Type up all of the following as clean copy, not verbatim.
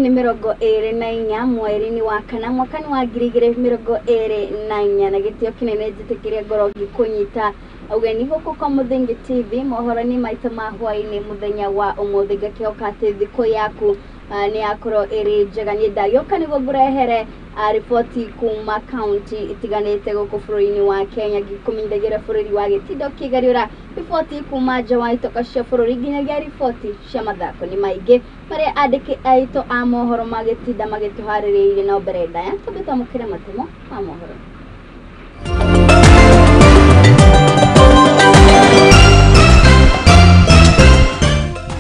ni mirongo ere na inya mweri-ini wa kana mwakani wa ngiri mirongo ere na inya na gitio kinene njitikiria ngorogi kunyita ugeni guku kwa Muthingi TV mohoro-ini maitu ma hwaini muthenya wa umuthi ngakioka ati thiku yaku ni yakoro iri njega ni ndagioka niguo ngurehere riboti kuma county itiganite guku bururi-ini wa Kenya ngikumindagira bururi wa Gitindo Kigariura riboti kuma nja wa itoka cia bururi nginyagia riboti cia mathako ni maingi maria andiki aito a mohoro magitinda magituhaririire no mbere ndaya tubitamukire matumo ma mohoro.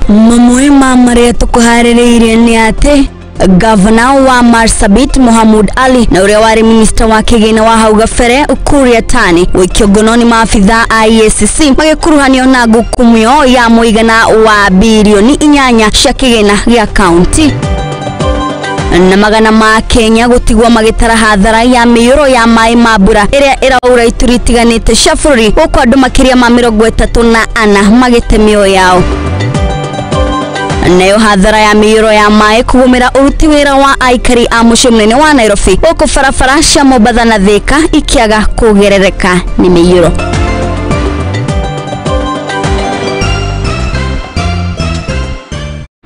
Mamwe maria tukuhaririire ni ati Governor wa Marsabit Mohamud Ali na uria wari minister wa kigina wa hau gabere Ukuria Tani wikio gononi maafitha IECC magikuruhanio na ngukumio ya muigana wa bilioni 8 cia kigina gia county na magana ma Kenya gutigwa magitara hathara ya miyuro ya mai mabura iria iraura ituritiganite cia bururi guku andu makiria ma 34 magite mio yao. Nayo hathara ya miyuro ya mai kugumira uruti wira wa aikari a mucii munene wa Nairobi guku barabara cia Mombasa na Thika ikiaga kugerereka ni miyuro.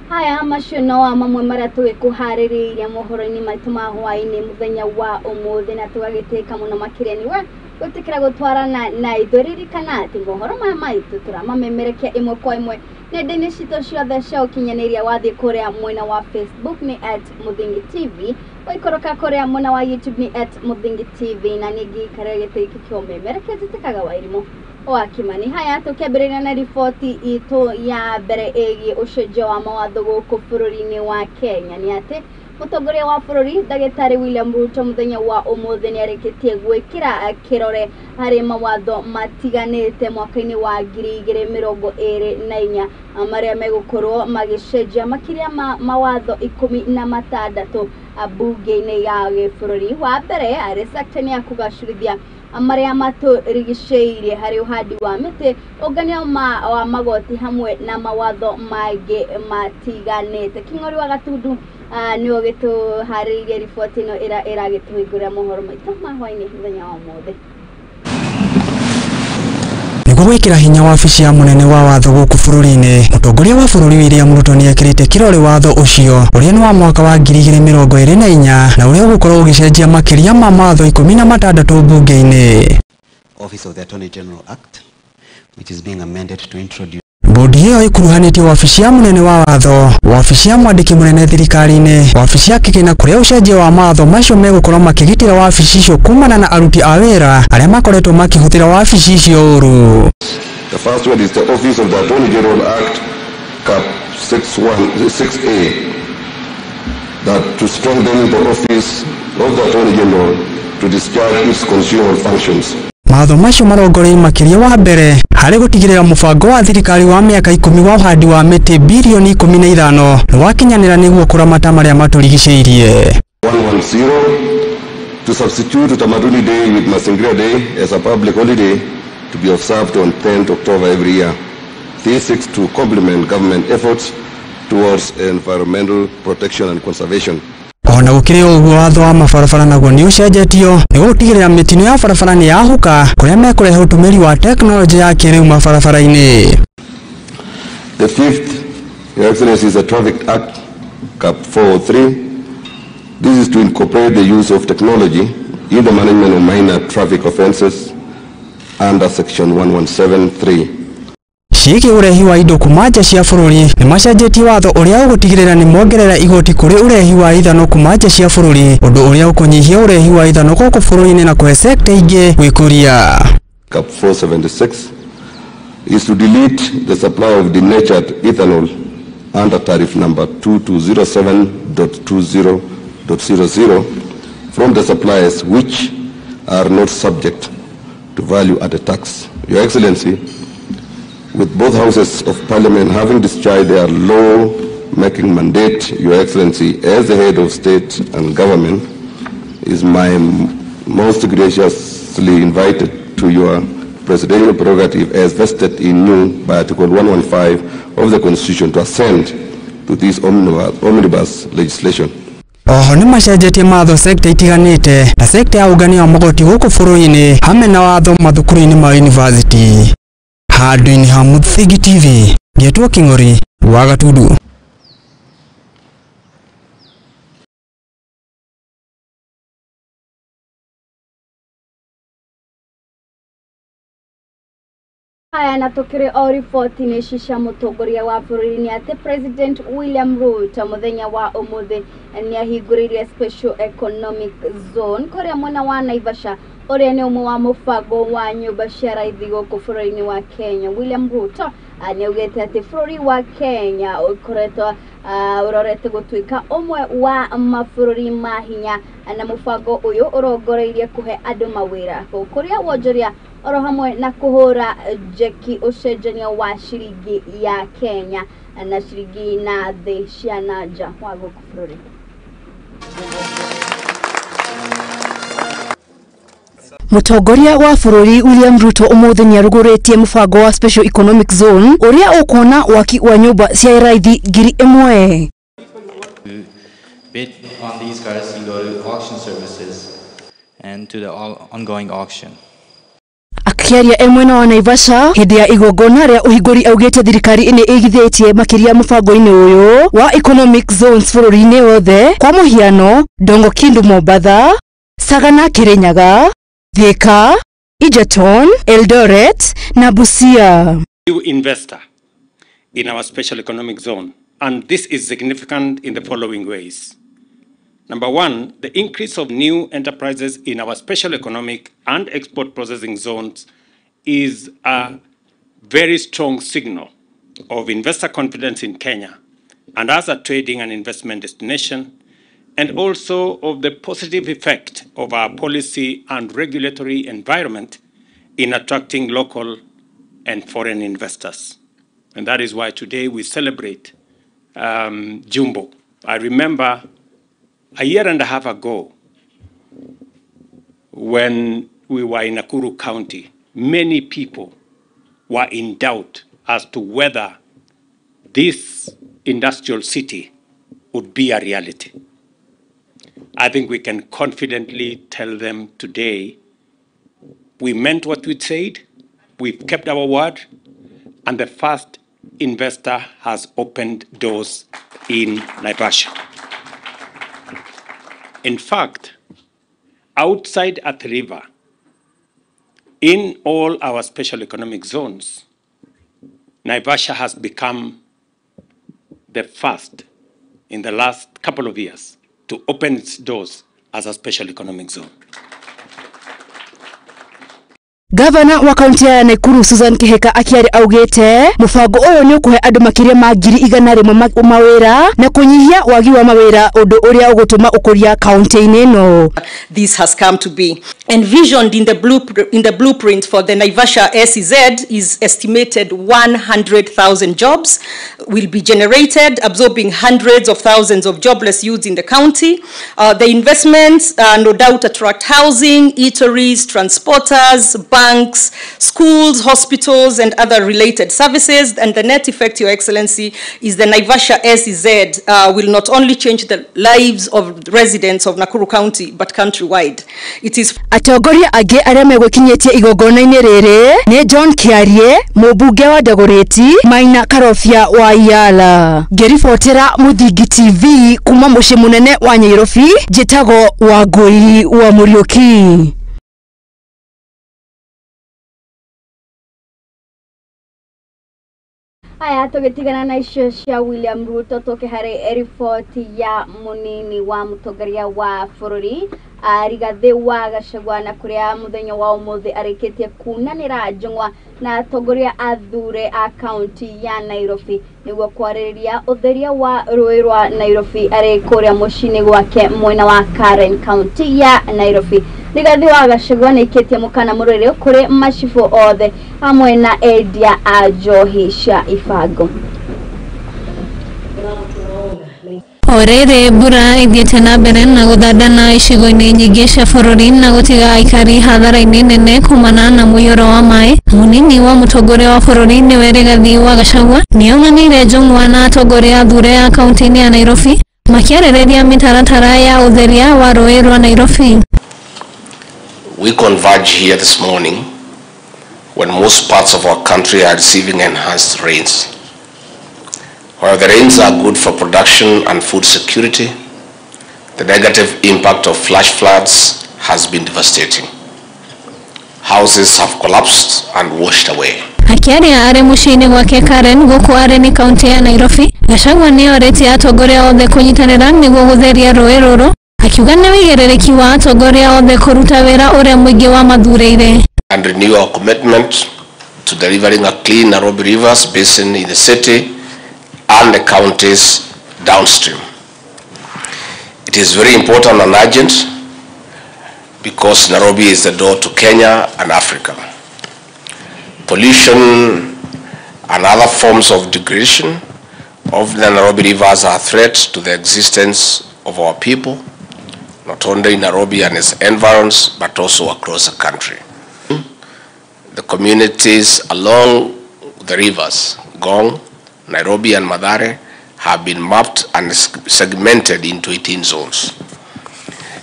Haya macio no mamwe maria tugikuhaririria mohoro-ini maitu ma hwaini muthenya wa umuthi na tugagiteka muno makiria niwe gutikira gutwarana na ithuririkana ati mohoro ma maitu turamamemerekia imwe kwa imwe nenda-ini cito ciothe cia ukinyaniria wathi kuria mwena wa Facebook ni @Muthingi TV waikoroka kuria mwena wa YouTube ni @Muthingi TV na ningi kare gitiki kio memerekia titikaga wairimu wa Kimani. Haya tukiambiriria na riboti itu ya mbere igi ucenjia wa mawatho guku bururi-ini wa Kenya ni ati mutongoria wa bururi Ndagitari William Ruto muthenya wa umuthi ni arikitie gwikira kirore hari mawatho matiganite mwaka-ini wa 2024 maria megukorwo magicenjia makiria mawatho 16 bunge-ini ya bururi. Wa mbere ari sector ya kugacurithia maria maturigiceirie hari uhandi wa miti ungania wa magoti hamwe na mawatho maingi matiganite. King'ori wa Gatundu ni ogituhariririe riboti ino iragituhingurira mohoro maitu ma hwaini muthenya wa umuthi. Niguo gwikira hinya wabici ya munene wa watho guku bururi-ini mutongoria wa bururi William Ruto ni ekirite kirore watho ucio uria ni wa mwaka wa 2024 na uria ugukorwo ugicenjia makiria ma mawatho 16 bunge-ini. Office of the Attorney General Act, which is being amended to introduce bodi hiyo ikuruhanĩtie wabici ya munene wa watho, wabici ya mwandĩki munene thirikari-inĩ, wabici ya kigina kuria ucenjia wa mawatho macio megukorwo makigitira wabici icio kumana na aruti a wira aria makoretwo makihũthĩra wabici icio ũru. The first one is the Office of the Attorney General Act, Cap 6A, that to strengthen the office of the Attorney General to discharge its constitutional functions. Mawatho macio marongorei makiria wa mbere hari gutigirira mubango wa thirikari wa miaka 10 wa uhandi wa miti bilioni 15 ni wakinyanira niguo kuramata maria maturigiceirie. 110 to substitute Utamaduni Day with Masingira Day as a public holiday to be observed on 10th October every year. This seeks to complement government efforts towards environmental protection and conservation. Ona gukiri uguo watho wa mabarabara naguo ni ucenjetio ni gutigirira mitino ya barabara ni yahuka kuria mekurehe utumiri wa teknoloji ya kiriu mabarabara-ini. The fifth, Your Excellency, is the Traffic Act, Cap 403. This is to incorporate the use of technology in the management of minor traffic offences under Section 1173. Ciĩgiĩ urehi wa indo kuma nja cia bururi ni macenjetie watho uria ugutigirira ni mongerera igoti kuri urehi wa ithano kuma nja cia bururi undu uria ukunyihia urehi wa ithano guku bururi-ini na kuhe sekta ingi gwikuria. Cap 476 is to delete the supply of denatured ethanol under tariff number 2207.20.00 from the suppliers which are not subject to value-added tax. Your Excellency, with both houses of parliament having discharged their law-making mandate, Your Excellency, as the head of state and government, is my most graciously invited to your presidential prerogative as vested in you by Article 115 of the Constitution to assent to this omnibus legislation. Oho ni macenjetie matho sekta itiganite na sekta ya ugani wa magoti guku bururi-ini hamwe na watho mathukuru-ini ma university. Handũ-inĩ ha Mũthigi TV, Ngetwo King'ori wa Gatundu. Haya na tukire o ripoti ni shisha mutongoria wa bururi ni ati President William Ruto muthenya wa umuthi ni ahinguririe special economic zone kuria mwena wa Naivasha uria ni umwe wa mubango wa nyumba cia raithi guku bururi-ini wa Kenya. William Ruto aniugite ati bururi wa Kenya ukoretwo urorete gutuika umwe wa mabururi ma hinya na mubango uyu urongoreirie kuhe andu mawira kuria wonjoria oro hamwe na kuhura jeki ucenjania wa shiringi ya Kenya na shiringi na thĩ cia nanja wa guku bururi. Mutongoria wa bururi William Ruto umuthi ni aruguretie mubango wa special economic zone uria ukona waki wa nyumba cia raithi ngiri 1. Bid on these cars, you go to auction services and to the ongoing auction. Akiaria emwena wa Naivasha hindi ya igongona ria uhinguri augite thirikari ni igithitie makiria mubango-ini uyu wa economic zones bururi-ini wothe kwa muhiano Dongo Kindu Mombasa, Sagana Kirinyaga, Thika, Egerton, Eldoret na Busia. New investor in our special economic zone, and this is significant in the following ways. Number one, the increase of new enterprises in our special economic and export processing zones is a very strong signal of investor confidence in Kenya and as a trading and investment destination, and also of the positive effect of our policy and regulatory environment in attracting local and foreign investors. And that is why today we celebrate Jumbo. I remember a year and a half ago, when we were in Nakuru County, many people were in doubt as to whether this industrial city would be a reality. I think we can confidently tell them today, we meant what we said, we've kept our word, and the first investor has opened doors in Naivasha. In fact, outside Athi River, in all our special economic zones, Naivasha has become the first in the last couple of years to open its doors as a special economic zone. Gavana wa kaunti ya Nakuru Susan Kihika akiari augite mubango uyu ni ukuhe andu makiria ma 100,000 mawira na kunyihia wagi wa mawira undu uria ugutuma ukuria kaunti-ini ino. This has come to be envisioned in the blueprint for the Naivasha SEZ is estimated 100,000 jobs will be generated, absorbing hundreds of thousands of jobless youths in the county. The investments no doubt attract housing, eateries, transporters, banks, schools, hospitals, and other related services. And the net effect, Your Excellency, is the Naivasha SEZ will not only change the lives of residents of Nakuru County, but countrywide. It is atongoria age aria megwikinyetie igongona-ini riri ni John Kiarie, mubunge wa Dagoretti, Maina Karofia wa Yala. Ngiribotera Mũthingi TV kuma mucii munene wa Nairobi, njitagwo Wangui wa Muriuki. Haya tugitigana na icio cia William Ruto toke hari ripoti ya munini wa mutongoria wa bururi Rigathi wa Gachagua na kuria muthenya wa umuthi arikitie kunanira njungwa na atongoria athure a county ya Nairobi niguo kwaririria utheria wa rũĩ rwa Nairobi ari kuria mucini gwake mwena wa Karen county ya Nairobi. Rigathi wa Gachagua nikitie mukana murire kuri macibu othe hamwe na endia a njohi cia ibango. Orere mbura ithiĩte na mbere na gũthandana icigo-inĩ nyingĩ cia bũrũri na gũtiga aikari hathara-inĩ nene kumana na mũiyũro wa maĩ. Mũnini wa mũtongoria wa bũrũri nĩwe Rigathi wa Gachagua nĩaunanĩire njũng'wa na atongoria athure a kaunti-inĩ ya Nairobi makĩarĩrĩria mĩtaratara ya ũtheria wa rũĩ rwa Nairobi. We converge here this morning when most parts of our country are receiving enhanced rains. While the rains are good for production and food security, the negative impact of flash floods has been devastating. Houses have collapsed and washed away. Akiaria arĩ mũciĩ-inĩ gwake Karen gũkũ arĩ nĩ kaunti ya Nairobi, Gachagua nĩorĩtie atongoria othe kũnyitanĩra nĩguo gũtheria rũĩ rũrũ, akiuga nĩ wĩigĩrĩrĩki wa atongoria othe kũruta wĩra ũrĩa mũingĩ wa mathurĩire. And renew our commitment to delivering a clean Nairobi Rivers basin in the city and the counties downstream. It is very important and urgent because Nairobi is the door to Kenya and Africa. Pollution and other forms of degradation of the Nairobi rivers are a threat to the existence of our people, not only in Nairobi and its environs, but also across the country. The communities along the rivers, Gong, Nairobi and Mathare, have been mapped and segmented into 18 zones.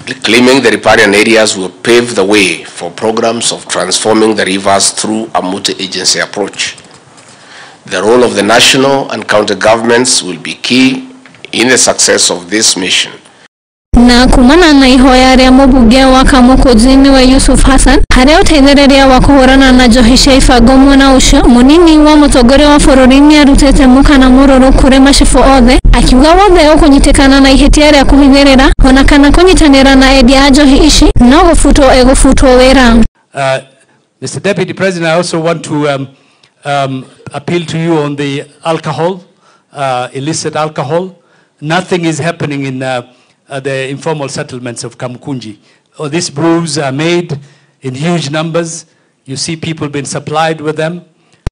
Reclaiming the riparian areas will pave the way for programs of transforming the rivers through a multi-agency approach. The role of the national and county governments will be key in the success of this mission. Na kumana na ihoya rĩa mũmbunge wa Kamukunji nĩwe Yusuf Hassan harĩa ũteithĩrĩria wa kũhũrana na njohi cia ibango mwena ũcio, mũnini wa mũtongoria wa bũrũri nĩarutĩte mũkana mũrũrũ kũrĩ macibũ othe, akiuga wothe ũkũnyitĩkana na ihĩtia rĩa kũhithĩrĩra ona kana kũnyitanĩra na endia a njohi ici no gũbutwo egũbutwo wĩra. Mr. Deputy President, I also want to appeal to you on the alcohol, illicit alcohol. Nothing is happening in the informal settlements of Kamukunji. These brews are made in huge numbers. You see people being supplied with them.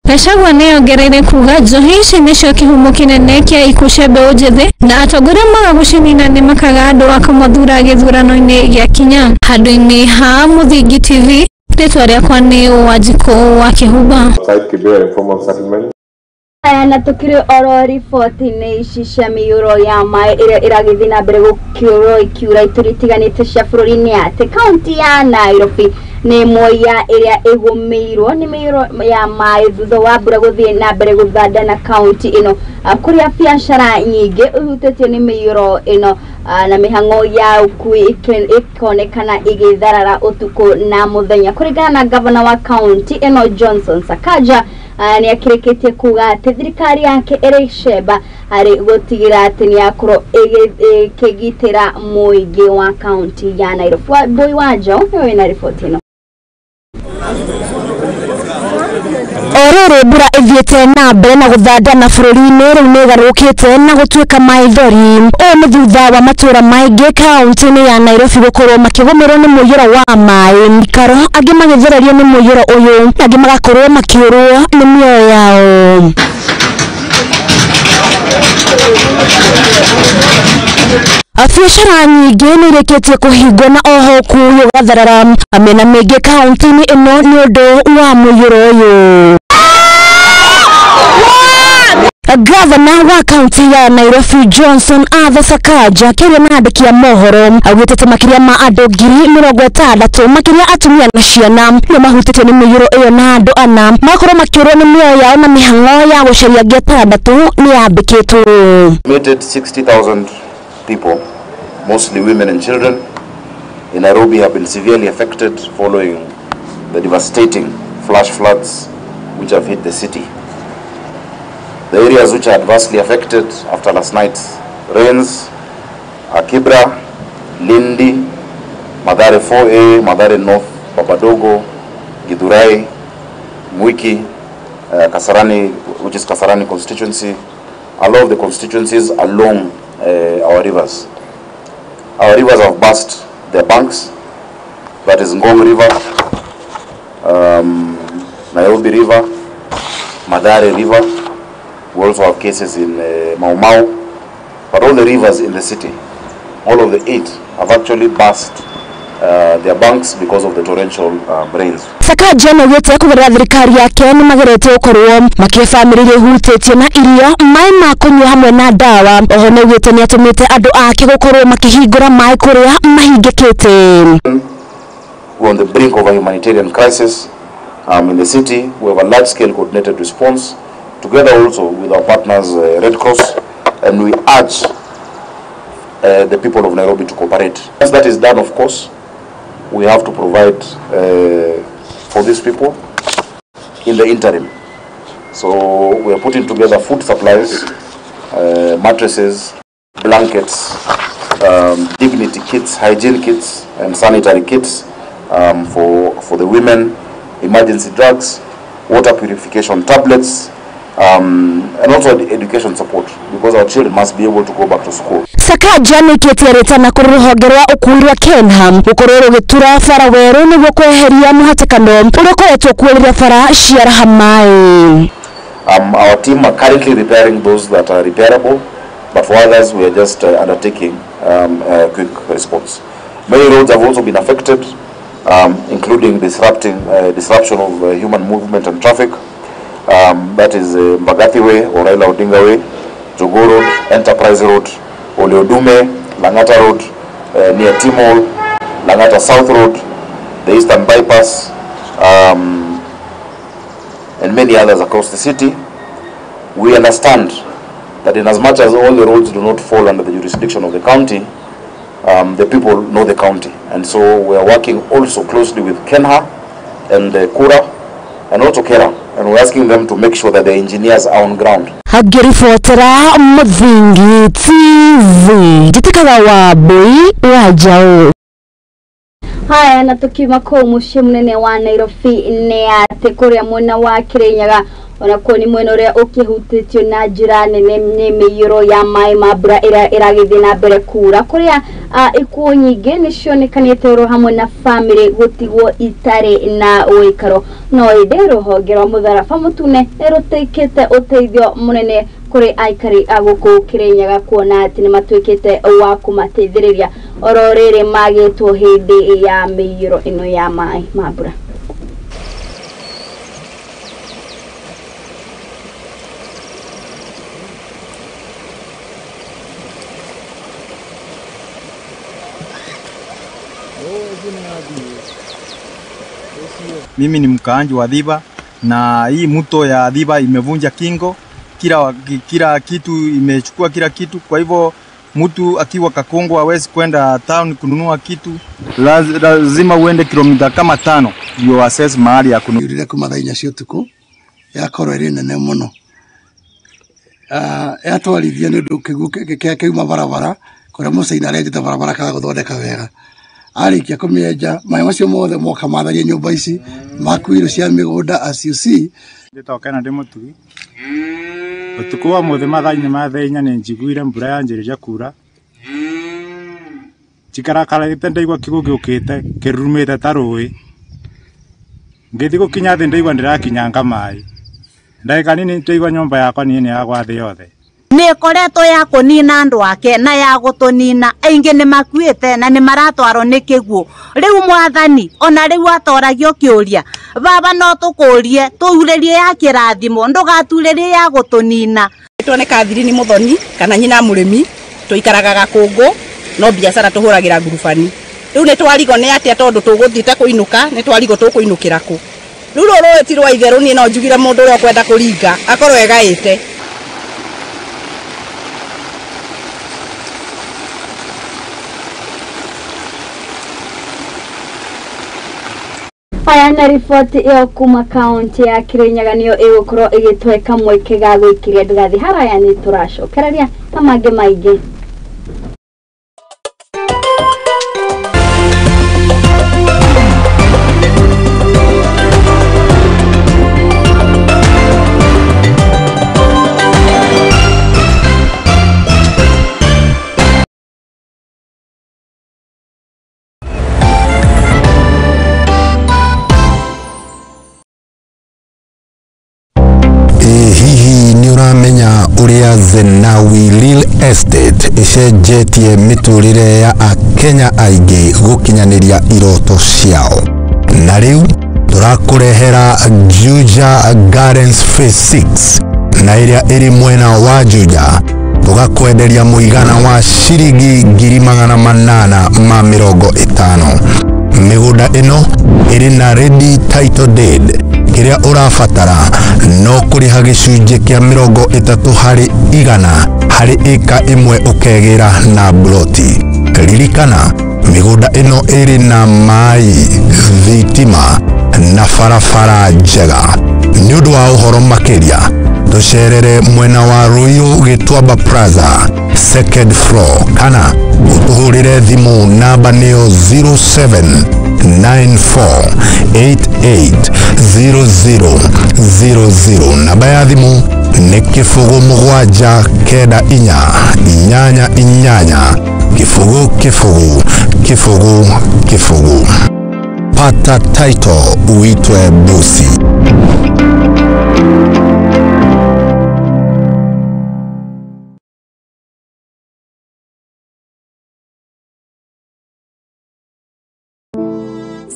Gachagua nĩongereire kuga njohi ici nĩcio kĩhumo kĩnene kĩa ikuũ cia mbeũ njĩthĩ na atongoria magagũcinina nĩ makaga andũ akamathura gĩthurano-inĩ gĩakinya. Handũ-inĩ ha Mũthingi TV, rĩtwa rĩakwa nĩ Wanjikũ wa Kĩhumba. Na tukiri oro riboti-inĩ ici cia mĩiyũro ya maĩ ĩrĩa ĩragĩthiĩ na mbere gũkiura ikiura ituri itiganĩte cia bũrũri-inĩ atĩ kaunti ya Nairobi nĩ ĩmwe ya ĩrĩa ĩgũmĩirwo nĩ mĩiyũro ya maĩ thutha wa mbura gũthiĩ na mbere gũthandana kaunti ĩno, kũrĩa biacara nyingĩ ihutĩtio nĩ mĩiyũro ĩno na mĩhang'o ya ũkui ĩkonekana ĩgĩtharara ũtukũ na mũthenya. Kũringana na gavana wa kaunti ĩno Johnson Sakaja nĩ akĩrĩkĩtie kuga atĩ thirikari yake ĩrĩ cemba harĩ gũtigĩra atĩ nĩ yakorwo ĩkĩgitĩra mũingĩ wa kaunti ya Nairobi. Boy Wanjo nĩwe na riboti ĩno. Ororo mbura ithiĩte na mbere na gũthandana bũrũri-inĩ rĩu nĩ ĩgarũrũkĩte na gũtuĩka maithori. Ũũ nĩ thutha wa matũũra maingĩ kaunti-inĩ ya Nairobi gũkorwo makĩgũmĩrwo nĩ mũiyũro wa maĩ. Ikaro angĩ magĩthererio nĩ mũiyũro ũyũ, angĩ magakorwo makĩũrwo nĩ mĩoyo yao. Biacara nyingĩ nĩ irĩkĩtie kũhingwo na oho kuoywo gatharara mĩena mĩingĩ kaunti-inĩ ĩno nĩ ũndũ wa mũiyũro ũyũ. Gavana wa kaunti ya Nairobi Johnson Sakaja akĩaria na andĩki a mohoro augĩte atĩ makĩria ma andũ 60,000 makĩria atumia na ciana nĩ mahutĩtio nĩ mĩiyũro ĩyo na andũ ana makorwo makĩũrwo nĩ mĩoyo yao na mĩhang'o ya gũcaria angĩ 6 nĩ yambĩkĩtwo. 60,000 people, mostly women and children, in Nairobi have been severely affected following the devastating flash floods which have hit the city. The areas which are adversely affected after last night's rains are Kibra, Lindi, Mathare 4A, Mathare North, Papadogo, Githurai, Mwiki, Kasarani, which is Kasarani constituency, a lot of the constituencies along our rivers. Our rivers have burst their banks. That is Ngong River, Nairobi River, Mathare River. We also have cases in Mau Mau, but all the rivers in the city, all of the 8 have actually burst their banks because of the torrential rains. Sakaja no gete kugerera thirikari yake ni magerete ukorwo makifamĩrĩrie hutĩtie na irio mai ma kũnyua hamwe na dawa. Oho no gete ni atumite andu ake gukorwo makihingura mai kuria mahingĩkĩte. We're on the brink of a humanitarian crisis in the city. We have a large-scale coordinated response, together also with our partners Red Cross, and we urge the people of Nairobi to cooperate. Once that is done, of course, we have to provide for these people in the interim. So we are putting together food supplies, mattresses, blankets, dignity kits, hygiene kits, and sanitary kits for the women, emergency drugs, water purification tablets, and also education support, because our children must be able to go back to school. Sakaja ni kĩtĩrĩtana kũrĩ rũhonge rwa ũkuui rwa Kenham gũkorwo rũgĩtura bara werũ nĩguo kweheria mũhatĩkano ũrĩa ũkoretwo kuurĩra bara cia Rahamai. Our team are currently repairing those that are repairable, but for others we are just undertaking a quick response. Many roads have also been affected, including disruption of human movement and traffic. That is Mbagathi Way or Raila Odinga Way, Jogoo Road, Enterprise Road, Oleodume, Langata Road, near Timol, Langata South Road, the Eastern Bypass, and many others across the city. We understand that in as much as all the roads do not fall under the jurisdiction of the county, the people know the county, and so we are working also closely with Kenha and Kura and also Kera, and we're asking them to make sure that the engineers are on ground. Hagirifotera Muthingi TV Jitikaga wa Boi Wajao. Haya na tukiuma kwa muciĩ munene wa Nairobi nĩ atĩ kũrĩa mwena wa Kirinyaga onakuo ni mwena ũrĩa ũkĩhutĩtio na njĩra nene nĩ mĩiyũro ya maĩ ma mbura ĩragĩthiĩ na mbere kuura kũrĩa ikuũ nyingĩ nĩcionekanĩte oro hamwe na famĩlĩ gũtigwo itarĩ na ũikaro. No ĩndĩ rũhonge rwa mũtharaba mũtune nĩrũtĩkĩte ũteithio mũnene kuri aikari agũkũ Kirinyaga kuona atĩ nĩ matuĩkĩte wa kũmateithĩrĩria oro rĩrĩ magĩtwo hĩndĩ ya mĩiyũro ĩno ya maĩ ma mbura. Mimi ni mkaanji wa Dhiba na hii mto ya Dhiba imevunja kingo, kila kitu imechukua kila kitu. Kwa hivyo mtu akiwa Kakongo hawezi kwenda town kununua kitu, lazima uende kilomita kama 5 ndio access mahali ya kununua. Yurire kumathainya cio tuku yakorwo iri nene muno yatwarithia ni ndu kiuma barabara kuria Musaina arenjete barabara kaga guthondeka wega. Arikia kumienja maĩ macio mothe moka matharia nyũmba ici makuiro cia mĩgũnda as you see. Nditokena ndi mutugi utuku wa mothe mathainĩ mathenya nĩ njiguire mbura yanjĩrĩria kuura chikarakarĩte ndaigua kĩguũ gĩũkĩte kĩrurumĩte ta rũĩ. Ngĩthiĩ gũkinya thĩ ndaigua ndĩrakinyanga maĩ, ndagĩka nini ndaigua nyũmba yakwa niĩ nĩ yagwa thĩ yothe. Nĩ koretwo ya kũnina andũ ake na ya gũtũnina, aingĩ nĩ makuĩte na nĩ maratwarwo nĩ kĩguũ. Rĩu Mwathani ona rĩu atoragio kĩũria, baba no tũkũrie tũurĩrie ya kĩrathimo ndũgaturĩrie ya gũtũnina. Tuone Kathirini Muthoni kana nyina mũrĩmi tũikaraga Gakũngũ no biacara tũhũragĩra ngurubani. Rĩu nĩ twarigo nĩ atĩa tondũ tũgũthiĩte kũinũka nĩ twarigo tũkũinũkĩra kũ. Rĩu rũrũ rwa itherũ niĩ no njugire mũndũ ũrĩa ũkwenda kũringa akorwo egaĩte. Haya na ripoti iyo kuma kaunti ya Kirinyaga niyo ĩgũkorwo ĩgĩtweka mweke ga gwĩkiria ndathi haraya nĩ tũracokereria ta mangĩ maingĩ. uria Zenawi Real Estate icenjetie miturire ya Akenya aingi gukinyaniria iroto ciao. Na riu turakurehera Juja Gardens Phase 6 na iria iri mwena wa Juja tugakwenderia muigana wa ciringi 850. Migunda ino iri na ready title deed. Kiria urafatara no kuriha gicunje kia 30% hari eka imwe ukegira na bloti. Ririkana migunda ino iri na mai, thitima na farafara njega. Ni undu wa uhoro makiria tucerere mwena wa Royal Gitwamba Plaza, second floor, kana utuhurire thimu namba niyo 0794880000. Namba ya thimu ni 078988 pata title uitwe bosi.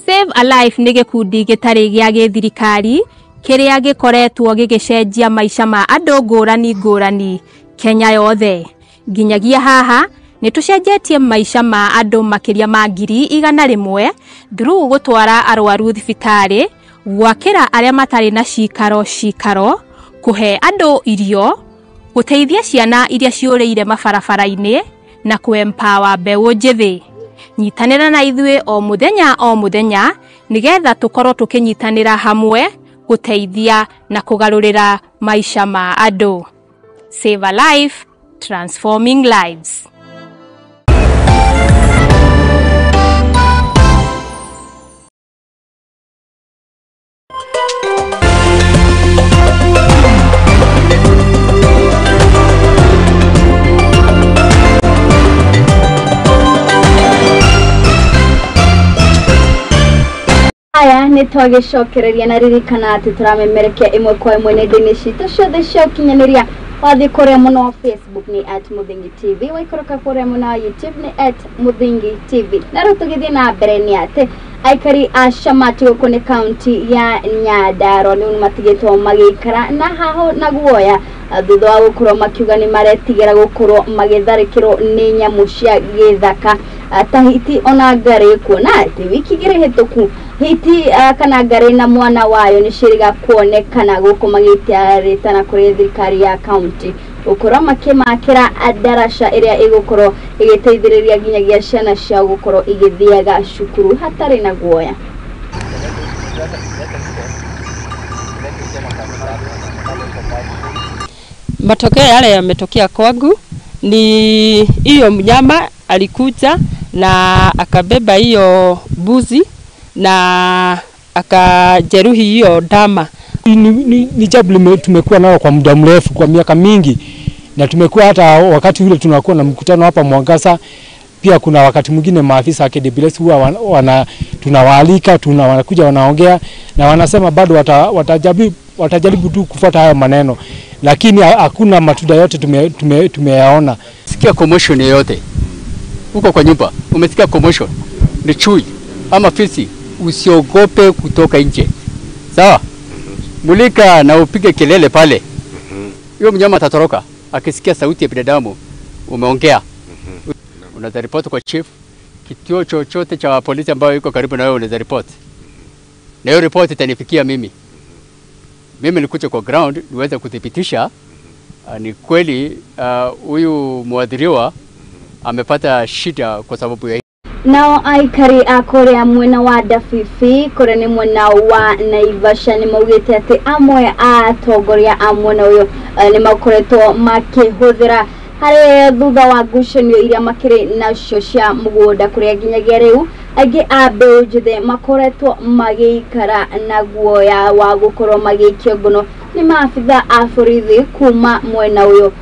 Save a Life nĩ gĩkundi gĩtarĩ gĩa gĩthirikari kĩrĩa gĩkoretwo gĩgĩcenjia maica ma andũ ngũrani Kenya yothe. Nginyagia haha nĩ tũcenjetie maica ma andũ makĩria ma 100,000 through gũtwara arwaru thibitarĩ, gwakĩra arĩa matarĩ na cikaro, kũhe andũ irio, gũteithia ciana iria ciũrĩire mabarabara-inĩ na kũ-empower mbeũ njĩthĩ. Nyitanĩra na ithuĩ o mũthenya nigetha tũkorwo tũkĩnyitanĩra hamwe gũteithia na kũgarũrĩra maica ma andũ. Save a Life, transforming lives. Aya nĩ twagĩcokereria na ririkana atĩ tũramemerekia imwe kwa imwe nenda-inĩ citũ ciothe cia ũkinyanĩria. Wathiĩ kũrĩa mũno wa Facebook ni @Muthingi TV, waikũrũka kũrĩa mũno wa YouTube ni @Muthingi TV. Na rĩu tũgĩthiĩ na mbere nĩ atĩ aikari a Shamati gũkũ nĩ kaunti ya Nyandarua nĩ matigĩtwo magĩikara na haho na guoya thutha wa gũkorwo makiuga nĩ maretigĩra gũkorwo magĩtharĩkĩrwo nĩ nyamũ cia gĩthaka ta hiti ona ngarĩ, kuona atĩ wiki igĩrĩ hĩtũku hiti kana ngarĩ na mwana wayo nĩ ciĩrĩga kuonekana gũkũ magĩtiarĩtana kũrĩ thirikari ya kaunti gũkorwo makĩmakĩra ndaraca ĩrĩa ĩgũkorwo ĩgĩteithĩrĩria nginyagia ciana ciao gũkorwo igĩthiaga cukuru hatarĩ na guoya. Matokeo yale yametokea kwangu ni hiyo mnyama alikuja na akabeba hiyo buzi na akajeruhi hiyo ndama. Ni jambo tumekuwa nao kwa muda mrefu, kwa miaka mingi, na tumekuwa hata wakati ule tunakuwa na mkutano hapa Mwangaza. Pia kuna wakati mwingine maafisa wa KDBS huwa tunawaalika, wanakuja wanaongea na wanasema bado watajaribu tu kufuata hayo maneno, lakini hakuna matunda yote tumeyaona. Sikia commotion yote huko kwa nyumba, umesikia commotion, ni chui ama fisi, usiogope kutoka nje, sawa? Mulika na upige kelele pale, hiyo mnyama atatoroka akisikia sauti ya binadamu umeongea. Unaweza report kwa chief, kituo chochote cha polisi ambayo iko karibu na wewe unaweza report, na hiyo report itanifikia mimi nikuja kwa ground niweze kudhibitisha ni kweli huyu mwadhiriwa amepata shida kwa sababu ya nao aikari akore mwena wa Dafifi kore ni mwena wa Naivasha ni maugite ati amwe atongoria amwena uyo ni makoretwo makihũthĩra harĩ thutha wa ngucanio iria makĩrĩ nacio cia mũgũnda kũrĩa nginyagia rĩu aingĩ a mbeũ njĩthĩ makoretwo magĩikara na guoya wa gũkorwo magĩikio ngono ni maafitha a borithi kuma mwena uyo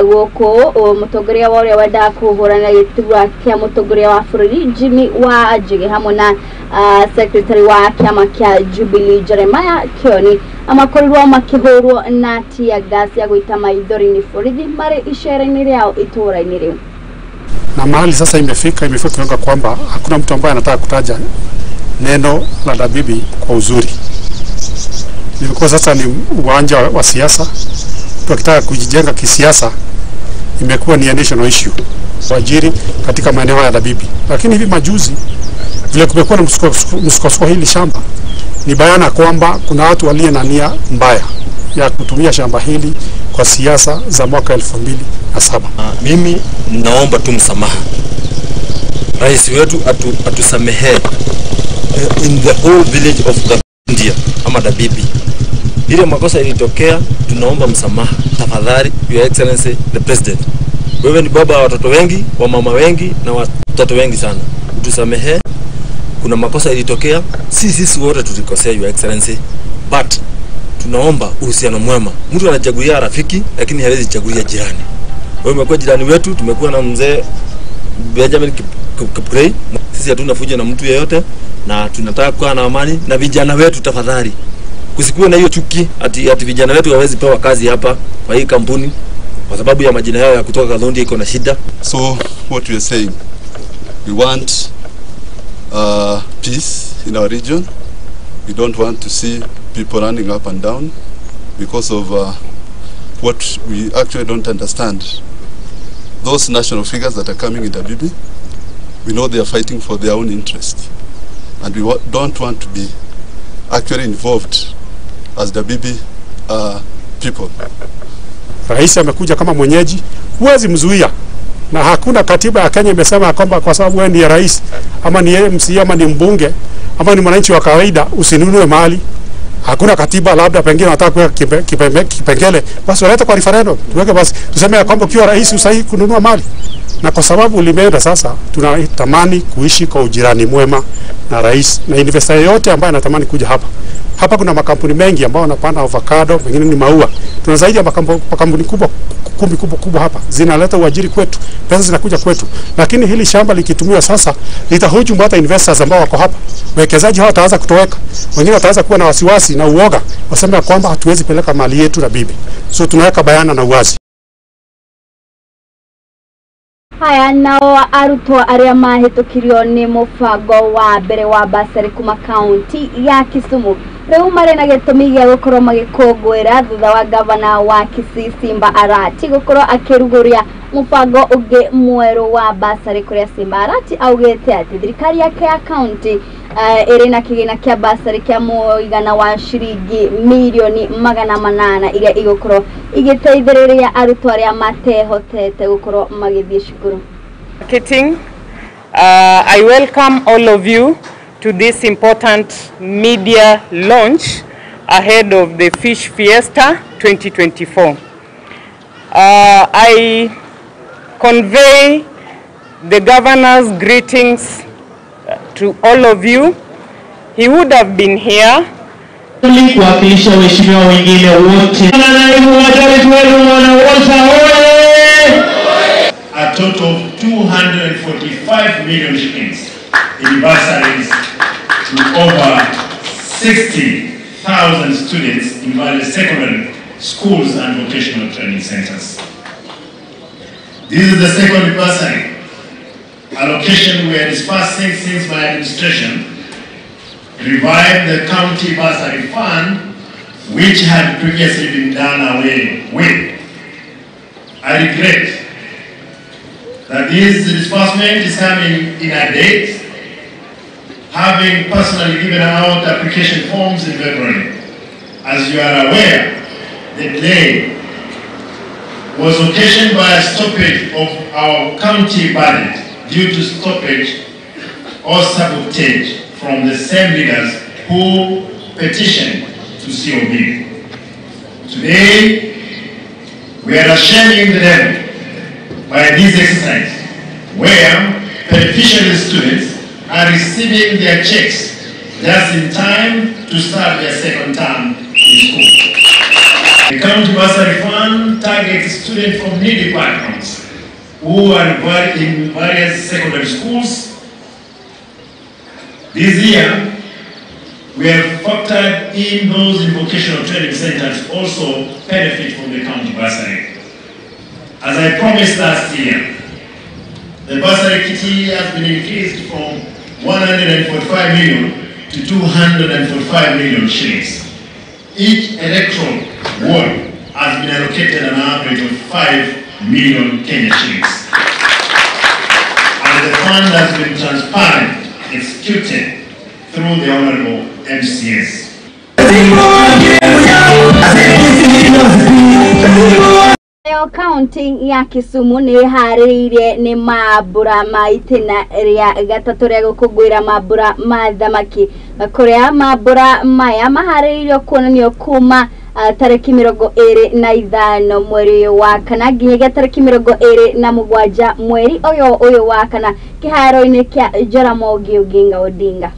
goko mutongoria wa uria wenda kuhurana giturwa kia mutongoria wa bururi Jimmy Wanjigi hamwe na secretary wa kiama kia Jubilee Jeremiah Kioni amakorirwo makihurwo na tia gas ya guita maithori ni borithi mari ishara-ini riao itura-ini riu. Na mahali sasa imefika kiwango kwamba hakuna mtu ambaye anataka kutaja neno la Dabibi kwa uzuri. Ilikuwa sasa ni uwanja wa siasa. Tukitaka kujijenga kisiasa imekuwa ni national issue wajiri katika maeneo ya Dabibi. Lakini hivi majuzi vile kumekuwa na msukosuko hili shamba, ni bayana kwamba kuna watu walio na nia mbaya ya kutumia shamba hili kwa siasa za mwaka 2007. Mimi naomba tu msamaha. Rais wetu atusamehe in the whole village of the India ama Dabibi. Ile makosa ilitokea, tunaomba msamaha. Tafadhali, Your Excellency the President. Wewe ni baba wa watoto wengi, wa mama wengi na watoto wengi sana. Utusamehe. Kuna makosa ilitokea, sisi wote tulikosea Your Excellency. But tunaomba uhusiano mwema. Mtu anachagulia rafiki lakini hawezi chagulia jirani. Wewe umekuwa jirani wetu, tumekuwa na mzee Benjamin Kiprey. Sisi hatuna fujo na mtu yeyote na tunataka kuwa na amani na vijana wetu tafadhali. Kusikuwe na hiyo chuki ati vijana wetu hawezi pewa kazi hapa kwa hii kampuni kwa sababu ya majina yao ya kutoka Kadhondi iko na shida. So what we are saying, we want peace in our region. We don't want to see people running up and down because of what we actually don't understand. Those national figures that are coming in Dabibi, we know they are fighting for their own interest, and we don't want to be actually involved as Dabibi people. Rais amekuja kama mwenyeji, huwezi mzuia. Na hakuna katiba ya Kenya imesema kwamba kwa sababu wewe ni rais ama ni MC ama ni mbunge ama ni mwananchi wa kawaida usinunue mali. Hakuna katiba, labda pengine wanataka kuweka kipengele basi waleta kwa referendum. Tuweke basi tuseme kwamba ukiwa rais usahihi kununua mali. Na kwa sababu limeenda sasa, tunatamani kuishi kwa ujirani mwema na rais na investor yote ambaye anatamani kuja hapa. Hapa kuna makampuni mengi ambao wanapanda avocado, wengine ni maua. Tuna zaidi ya makampuni kubwa hapa. Zinaleta uajiri kwetu, pesa zinakuja kwetu. Lakini hili shamba likitumiwa sasa, litahujumu hata investors ambao wako hapa. Wawekezaji hao wataanza kutoweka. Wengine wataanza kuwa na wasiwasi na uoga, waseme kwamba hatuwezi peleka mali yetu Dabibi. So tunaweka bayana na uwazi. Haya nao arutwo aria mahitukirio ni mubango wa mbere wa basari kuma kaunti ya Kisumu riu mari na gitumi gia gukorwo magikungwira thutha wa gavana wa Kisii Simba Arati gukorwo akiruguria mubango ungi mweru wa basari kuria Simba Arati augite ati thirikari yake ya kaunti iri na kigina kia basari kia muigana wa shiringi milioni 800 iria igukorwo igiteithiriria arutwo aria matehotete gukorwo magithie cukuru. I welcome all of you to this important media launch ahead of the Fish Fiesta 2024. I convey the governor's greetings to all of you. He would have been here. Kuwakilisha waheshimiwa wengine wote. A total of 245 million shillings in bursaries to over 60,000 students in various secondary schools and vocational training centers. This is the second bursary allocation we are dispersing since my administration revived the county bursary fund, which had previously been done away with. I regret that this disbursement is coming in a date, having personally given out application forms in February. As you are aware, the delay was occasioned by a stoppage of our county budget due to stoppage or sabotage from the same leaders who petitioned to COB. Today, we are shaming the devil by this exercise, where beneficiary students are receiving their checks just in time to start their second term in school. The county bursary fund targets students from needy backgrounds who are in various secondary schools. This year, we have factored in those in vocational training centers also benefit from the county bursary. As I promised last year, the bursary kitty has been increased from 145 million to 245 million shillings. Each electoral ward has been allocated an average of 5 million Kenya shillings. And the fund has been transparent, executed through the Honorable MCS. Yo county ya Kisumu ni harĩrĩirie nĩ mambura ma itĩna rĩa gatatũ rĩa gũkũngũĩra mambura ma thamaki, kũrĩa mambura maya maharĩrĩirio kuonanio kuma tarĩki 25 mweri wa kana nginyagia tarĩki 27 mweri ũyũ wa kana kĩharo-inĩ kĩa Jaramogi Oginga Odinga.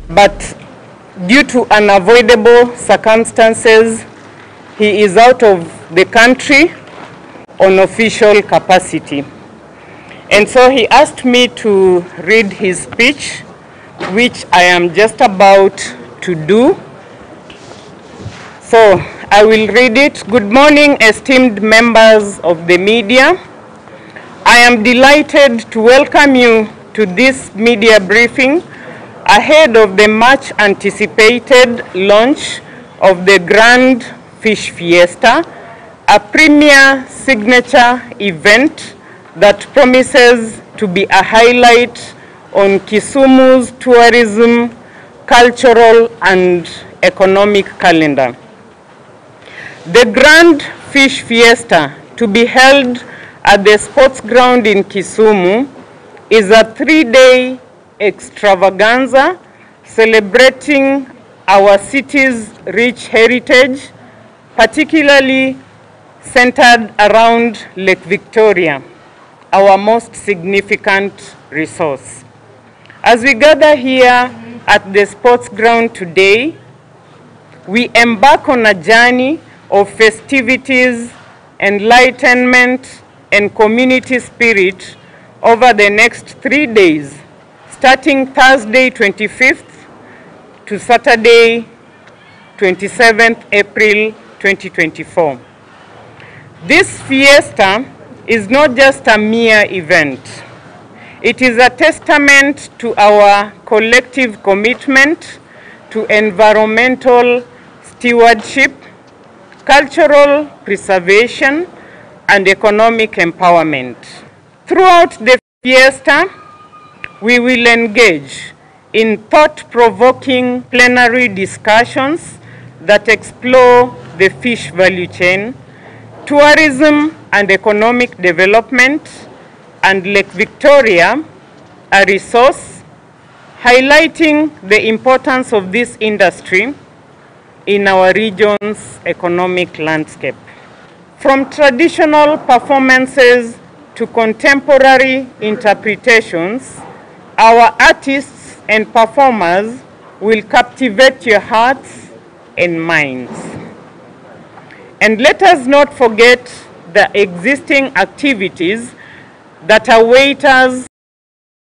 But due to unavoidable circumstances, he is out of the country on official capacity. And so he asked me to read his speech, which I am just about to do. So I will read it. Good morning, esteemed members of the media. I am delighted to welcome you to this media briefing ahead of the much anticipated launch of the Grand Fish Fiesta, a premier signature event that promises to be a highlight on Kisumu's tourism, cultural and economic calendar. The Grand Fish Fiesta, to be held at the sports ground in Kisumu, is a 3-day extravaganza celebrating our city's rich heritage, particularly centered around Lake Victoria, our most significant resource. As we gather here at the sports ground today, we embark on a journey of festivities, enlightenment, and community spirit over the next 3 days, starting Thursday 25th to Saturday 27th April 2024. This fiesta is not just a mere event. It is a testament to our collective commitment to environmental stewardship, cultural preservation, and economic empowerment. Throughout the fiesta, we will engage in thought-provoking plenary discussions that explore the fish value chain, tourism and economic development, and Lake Victoria, a resource, highlighting the importance of this industry in our region's economic landscape. From traditional performances to contemporary interpretations, our artists and performers will captivate your hearts and minds. And let us not forget the existing activities that await us,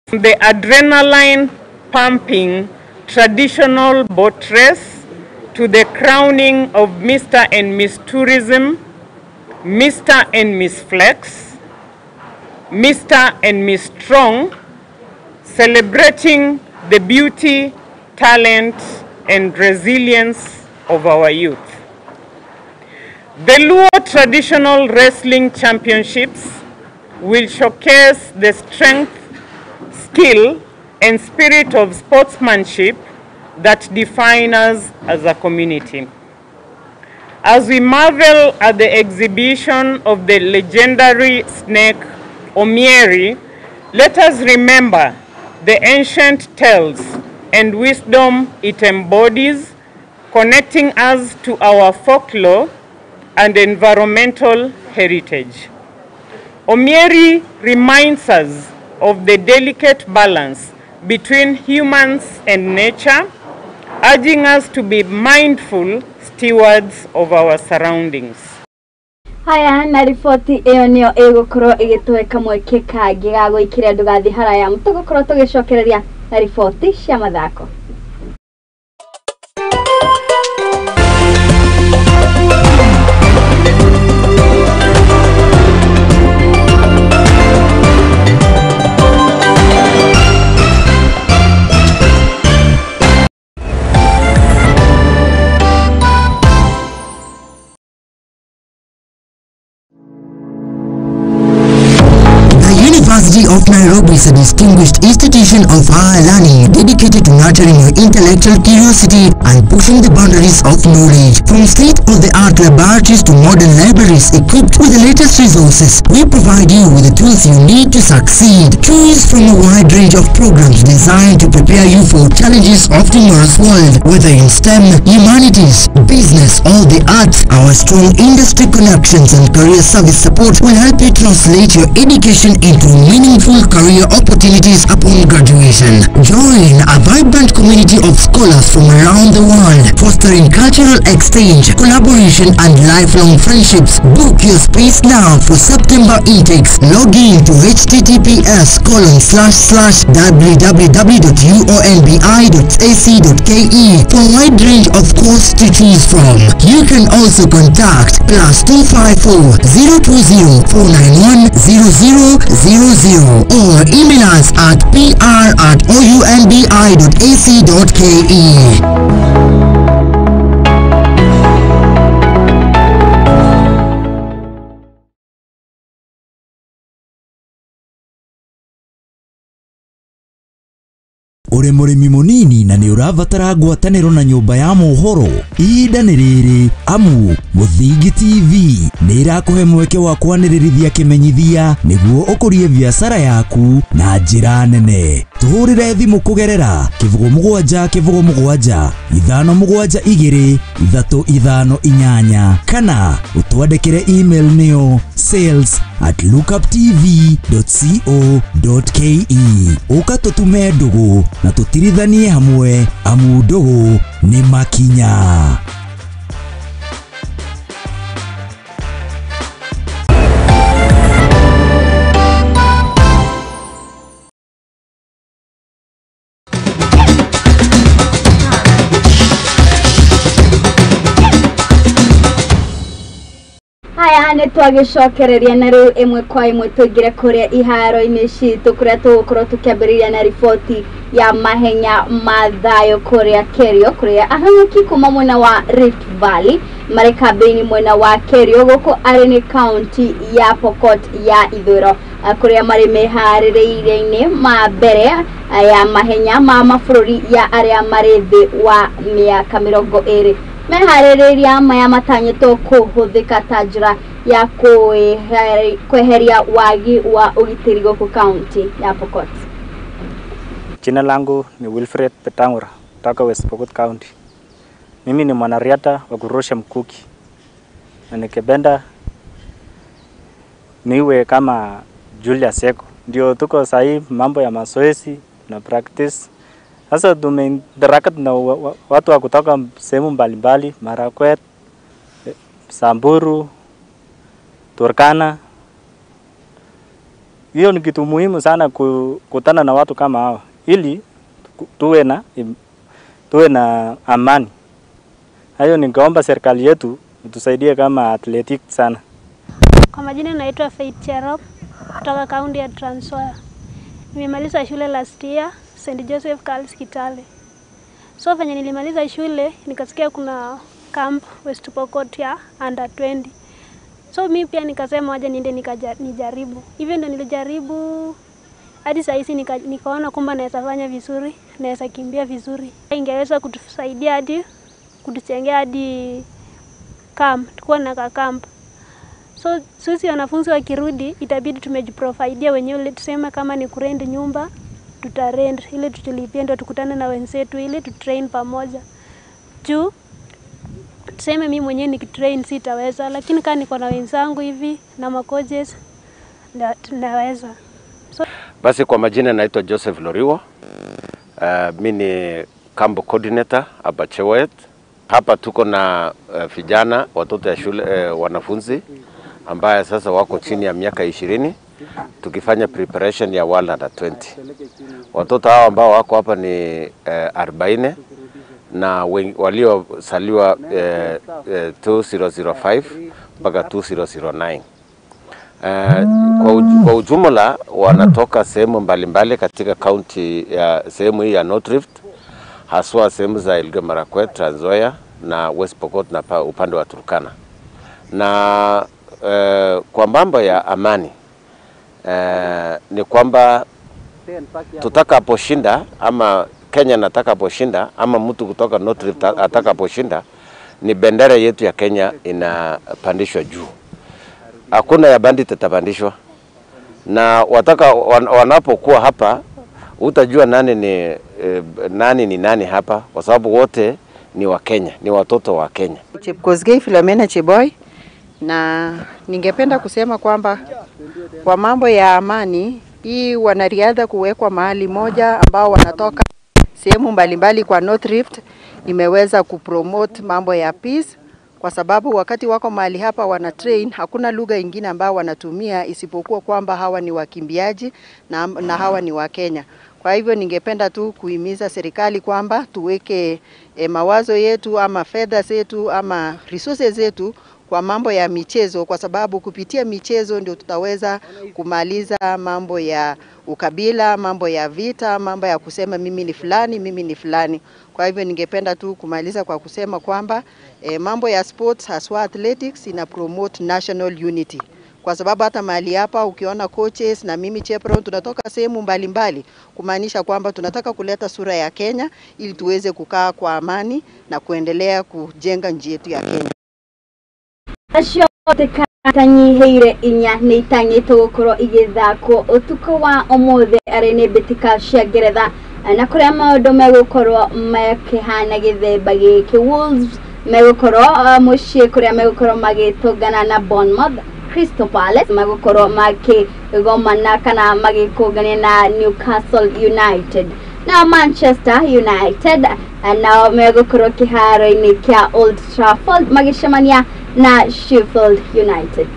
from the adrenaline-pumping traditional boat race to the crowning of Mr. and Miss Tourism, Mr. and Miss Flex, Mr. and Miss Strong, celebrating the beauty, talent, and resilience of our youth. The Luo Traditional Wrestling Championships will showcase the strength, skill, and spirit of sportsmanship that define us as a community. As we marvel at the exhibition of the legendary snake Omieri, let us remember the ancient tales and wisdom it embodies, connecting us to our folklore and environmental heritage. Omieri reminds us of the delicate balance between humans and nature, urging us to be mindful stewards of our surroundings. Haya na riboti iyo niyo igukorwo igitweka mweke kangi ga gwikira ndugathi haraya mutugukorwo tugicokereria na riboti cia mathako. University of Nairobi is a distinguished institution of higher learning dedicated to nurturing your intellectual curiosity and pushing the boundaries of knowledge. From state-of-the-art laboratories to modern libraries equipped with the latest resources, we provide you with the tools you need to succeed. Choose from a wide range of programs designed to prepare you for challenges of tomorrow's world. Whether in STEM, humanities, business, or the arts, our strong industry connections and career service support will help you translate your education into meaningful career opportunities upon graduation. Join a vibrant community of scholars from around the world, fostering cultural exchange, collaboration, and lifelong friendships. Book your space now for September intakes. Log in to https://www.uonbi.ac.ke for a wide range of courses to choose from. You can also contact +254 020 491 0000 or email us at pr@ounbi.ac.ke. Uri murimi munini na ni uravatara ngwataniro na nyumba ya mohoro ihinda ni riri amu Muthingi TV ni irakuhe mweke wa kwanirithia kimenyithia niguo ukurie biashara yaku na njira nene. Tuhurire thimu kugerera +7 7 572 358 kana utwandikire email niyo sales@lookuptv.co.ke. ukatutume ndugu na tutirithanie hamwe amu ndugu ni makinya. Haya nĩ twagicokereria na rĩu ĩmwe kwa ĩmwe tũingĩre kũrĩa iharo-inĩ citũ kũrĩa tũgũkorwo tũkĩambĩrĩria na riboti ya mahenya ma thayũ kũrĩa Kerio, kũrĩa ahanyũki kuma mwena wa Rift Valley marĩ kambĩ-inĩ mwena wa Kerio gũkũ arĩ nĩ kaunti ya Pokot ya ithũĩro, kũrĩa marĩ meharĩrĩire-inĩ ma mbere ya mahenya ma mabũrũri ya arĩa marĩ thĩ wa mĩaka 20. Meharĩrĩria maya matanyĩtwo kũhũthĩka ta njĩra ya kweheria wagi wa ũgitĩri gũkũ kaunti ya Pokot. Jina langu ni Wilfred Petangura kutoka West Pokot County. Mimi ni mwanariadha wa kurusha mkuki na nikipenda niwe kama Julius Yego. Ndio tuko sahi mambo ya mazoezi na practice. Sasa tumeinteract na watu wa kutoka sehemu mbalimbali, Marakwet, Samburu, Turkana. Hiyo ni kitu muhimu sana kukutana na watu kama hawa ili tuwe na amani. Hayo ningeomba serikali yetu itusaidie kama athletic sana. Kwa majina naitwa Faith Cherop kutoka kaunti ya Trans Nzoia. Nimemaliza shule last year St. Joseph Girls Kitale. So venye nilimaliza shule nikasikia kuna camp West Pokot ya under 20. So mimi pia nikasema waje niende nijaribu. Hivyo ndo nilijaribu hadi saa hizi nikaona kwamba naweza fanya vizuri, naweza kimbia vizuri. Ingeweza kutusaidia hadi kutujengea hadi camp, tukuwa na camp. So sisi wanafunzi wakirudi itabidi tumejiprovidea wenyewe, tuseme kama ni kurend nyumba tutarend ili tutulipie ndo tukutane na wenzetu ili tutrain pamoja. Juu tuseme mimi mwenyewe nikitrain sitaweza, lakini kama niko na wenzangu hivi na macoaches naweza. So basi kwa majina naitwa Joseph Loriwa. Mimi ni camp coordinator hapa Chewet. Hapa tuko na vijana watoto ya shule wanafunzi ambaye sasa wako chini ya miaka 20 tukifanya preparation ya World Under 20. Watoto hao ambao wako hapa ni 40 na waliosaliwa 2005 mpaka 2009. Kwa ujumla wanatoka sehemu mbalimbali katika county ya sehemu hii ya North Rift, haswa sehemu za Elgeyo Marakwet, Trans Nzoia na West Pokot na upande wa Turkana. Na kwa mambo ya amani ni kwamba tutakaposhinda ama Kenya natakaposhinda ama mtu kutoka North Rift atakaposhinda, ni bendera yetu ya Kenya inapandishwa juu. Hakuna ya bandit itapandishwa. Na wanapokuwa hapa utajua nani ni nani hapa, kwa sababu wote ni wa Kenya, ni watoto wa Kenya. Chepkosgei Philomena Cheboy, na ningependa kusema kwamba kwa mambo ya amani hii wanariadha kuwekwa mahali moja ambao wanatoka sehemu mbalimbali kwa North Rift imeweza kupromote mambo ya peace, kwa sababu wakati wako mahali hapa wana train, hakuna lugha ingine ambao wanatumia isipokuwa kwamba hawa ni wakimbiaji na hawa ni wa Kenya. Kwa hivyo ningependa tu kuhimiza serikali kwamba tuweke mawazo yetu ama fedha zetu ama resources zetu kwa mambo ya michezo, kwa sababu kupitia michezo ndio tutaweza kumaliza mambo ya ukabila, mambo ya vita, mambo ya kusema mimi ni fulani. Kwa hivyo ningependa tu kumaliza kwa kusema kwamba mambo ya sports haswa athletics ina promote national unity. Kwa sababu hata mahali hapa ukiona coaches na mimi Chepron tunatoka sehemu mbalimbali, kumaanisha kwamba tunataka kuleta sura ya Kenya ili tuweze kukaa kwa amani na kuendelea kujenga nchi yetu ya Kenya. Acio tekanyiheire inya ni itanyite gukoro igithako utuko wa omothe ari ni bitika cia Ngeretha na kuria maundu megukorwo makihana githemba giki. Wolves megukorwo mucii kuria megukorwo magitungana na Bournemouth. Crystal Palace megukorwo makigomana kana magikungania na Newcastle United. Na Manchester United na megukorwo kiharo-ini kia Old Trafford magicemania na Sheffield United.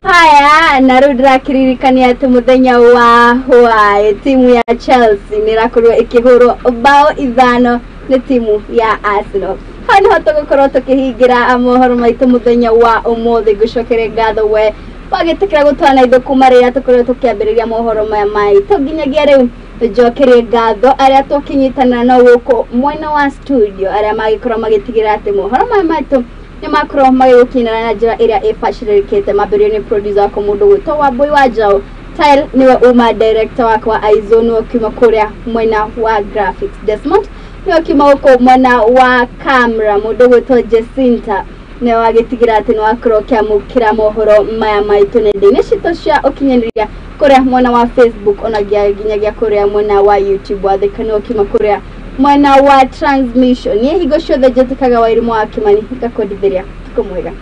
Haya, narudra kiririkania ati muthenya wa Hawaii timu ya Chelsea nirakorwo ikihurwo bao 5 ni timu ya Arsenal. Hani hoto gukorwo tukihingira amohoro maitu muthenya wa umuthi gucokere ngatho we bagitikira gutwana indo kuma riria tukorwo tukiambiriria mohoro maya maitu nginyagia riu njokerie ngatho aria tukinyitana na guku mwena wa studio aria magikorwo magitigira ati mohoro maya maitu ni makorwo magigukinana na njira iria ifashirikite. Mabirio ni producer wako mundu gwitwo wa Boy wa Jao. Tile niwe uma director wako wa Aizonu wakiuma kuria mwena wa graphics. Desmond niwe kiuma uko mwena wa camera mundu gwitwo Jacinta ne wagitigira ati ni wakorwo kiamukira mohoro maya maitu nenda-ini citu cia ukinyaniria kuria mwena wa Facebook ona ginyagia kuria mwena wa YouTube wathikani wakiuma kuria mwena wa transmission. Ni higo ciothe njitikaga Wairimu wa Kimani ikakodithiria tuko mwega.